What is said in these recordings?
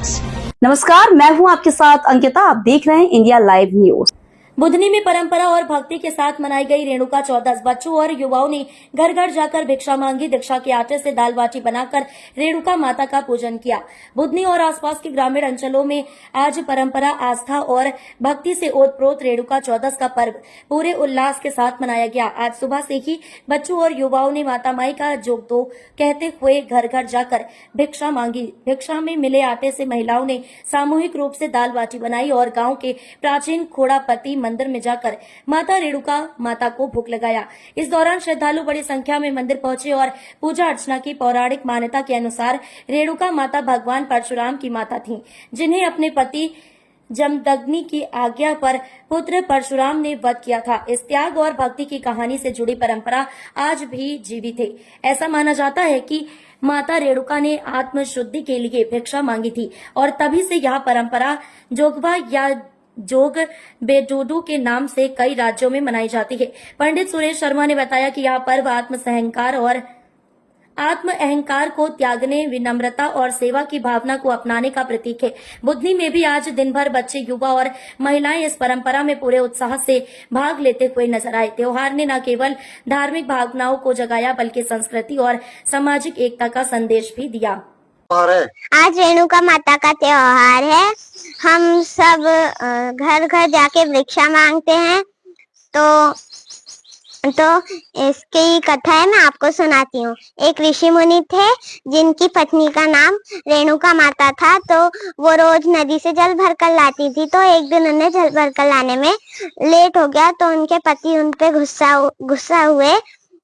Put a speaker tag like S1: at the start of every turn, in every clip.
S1: News.
S2: नमस्कार, मैं हूं आपके साथ अंकिता। आप देख रहे हैं इंडिया लाइव न्यूज।
S3: बुधनी में परंपरा और भक्ति के साथ मनाई गई रेणुका चौदस। बच्चों और युवाओं ने घर घर जाकर भिक्षा मांगी। दीक्षा के आटे से दाल बाटी बनाकर रेणुका माता का पूजन किया। बुधनी और आसपास के ग्रामीण अंचलों में आज परंपरा, आस्था और भक्ति से ओतप्रोत रेणुका चौदस का पर्व पूरे उल्लास के साथ मनाया गया। आज सुबह से ही बच्चों और युवाओं ने माता माई का जोग दो कहते हुए घर घर जाकर भिक्षा मांगी। भिक्षा में मिले आटे से महिलाओं ने सामूहिक रूप से दाल बाटी बनाई और गाँव के प्राचीन खोड़ापति मंदिर में जाकर माता रेणुका माता को भोग लगाया। इस दौरान श्रद्धालु बड़ी संख्या में मंदिर पहुंचे और पूजा अर्चना की। पौराणिक मान्यता के अनुसार रेणुका माता भगवान परशुराम की माता थीं, जिन्हें अपने पति जमदग्नि की आज्ञा पर पुत्र परशुराम ने वध किया था। इस त्याग और भक्ति की कहानी से जुड़ी परंपरा आज भी जीवित है। ऐसा माना जाता है कि माता रेणुका ने आत्म शुद्धि के लिए भिक्षा मांगी थी और तभी से यह परंपरा जोगबा या जोग बेडूडू के नाम से कई राज्यों में मनाई जाती है। पंडित सुरेश शर्मा ने बताया कि यह पर्व आत्म अहंकार को त्यागने, विनम्रता और सेवा की भावना को अपनाने का प्रतीक है। बुधनी में भी आज दिन भर बच्चे, युवा और महिलाएं इस परंपरा में पूरे उत्साह से भाग लेते हुए नजर आए। त्योहार ने न केवल धार्मिक भावनाओं को जगाया बल्कि संस्कृति और सामाजिक एकता का संदेश भी दिया।
S4: आज रेणुका माता का त्योहार है। हम सब घर घर जाके भिक्षा मांगते हैं। तो इसकी कथा है, मैं आपको सुनाती हूँ। एक ऋषि मुनि थे जिनकी पत्नी का नाम रेणुका माता था। तो वो रोज नदी से जल भरकर लाती थी। तो एक दिन उन्हें जल भरकर लाने में लेट हो गया, तो उनके पति उन पे गुस्सा हुए।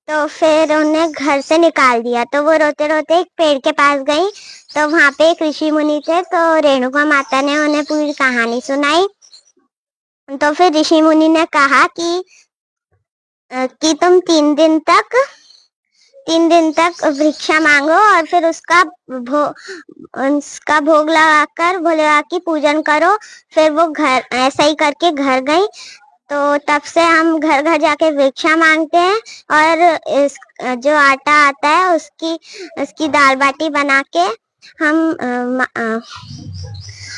S4: तो फिर उन्हें घर से निकाल दिया। तो वो रोते रोते एक पेड़ के पास गई। तो वहां पे एक ऋषि मुनि थे। तो रेणुका माता ने उन्हें पूरी कहानी सुनाई। तो फिर ऋषि मुनि ने कहा कि तुम 3 दिन तक भिक्षा मांगो और फिर उसका भोग लगाकर भोलेबा की पूजन करो। फिर वो घर ऐसा ही करके घर गई। तो तब से हम घर घर जाके भिक्षा मांगते हैं और जो आटा आता है उसकी दाल बाटी बना के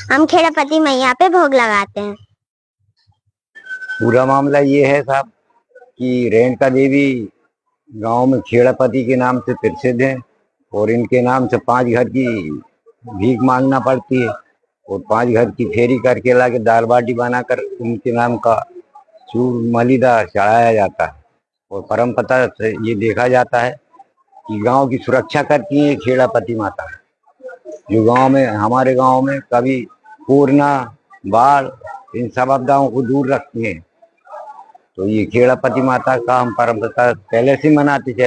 S4: हम खेड़ापति मैया पे भोग लगाते हैं।
S5: पूरा मामला ये है साहब कि रेणुका देवी गांव में खेड़ापति के नाम से प्रसिद्ध है और इनके नाम से 5 घर की भीख मांगना पड़ती है और 5 घर की फेरी करके लाके दाल बाटी बनाकर उनके नाम का चूर मलिदा चढ़ाया जाता है। और परंपरा से ये देखा जाता है कि गांव की सुरक्षा करती है खेड़ापति माता, जो गांव में, हमारे गांव में कभी कोरोना, बाढ़, इन सब आपदाओं को दूर रखती हैं। तो ये खेड़ापति माता का हम परंपरा पहले से मनाते चले।